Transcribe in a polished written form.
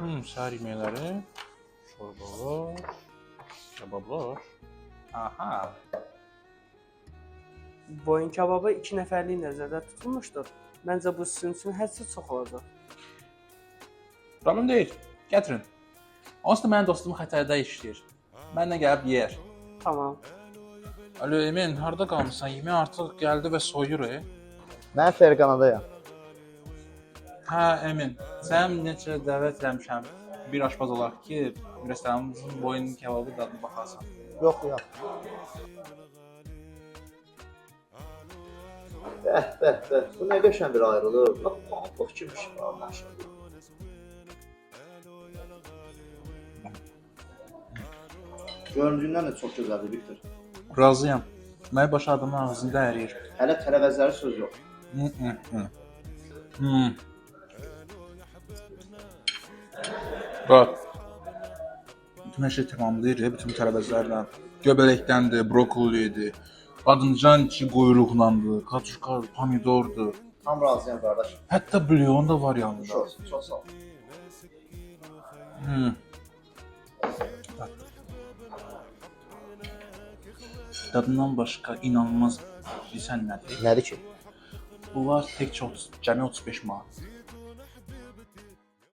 Səhər yeməkləri, şorbalar, kebablar. Aha. Boyun kebabı 2 nəfərlik nəzərdə tutulmuşdur. Məncə bu sizin üçün hədsiz çox olacaq. Problem deyil. Gətirin. Onsuz da mənim dostum xətərdə işləyir. Mənlə gəlib yeyər. Tamam. Alo Emin, harda qalmısan? Yemək artıq gəldi və soyur. Mən Ferqanadayam. Hə, Emin. Sən necə dəvət eləmişəm bir aşpaz olaraq ki, restoranımızın boyun kebabı dadına baxasan. Yox, yox. Bəh. Bu nə qəşəng bir ayrılıq. Bax, pambıq kimmiş, maşallah. Göründüyündən də çox gözəldir, Viktor. Razıyam. Demək baş adamın ağzında əriyir. Hələ tərəvəzləri söz yox. Bax. Bütün hər şey tamamlayır, bütün tərəvəzlərlə. Göbələkdəndir, brokolidir, badıncan içi quyruqlandır, kaçuşka, pomidordur. Tam razıyam, qardaş. Hətta bulyon da var yanında. Çox sağ ol. Dadından başqa inanılmaz bilsən nədir? Nədir ki? Bunlar təkcə cəmi 35 manat.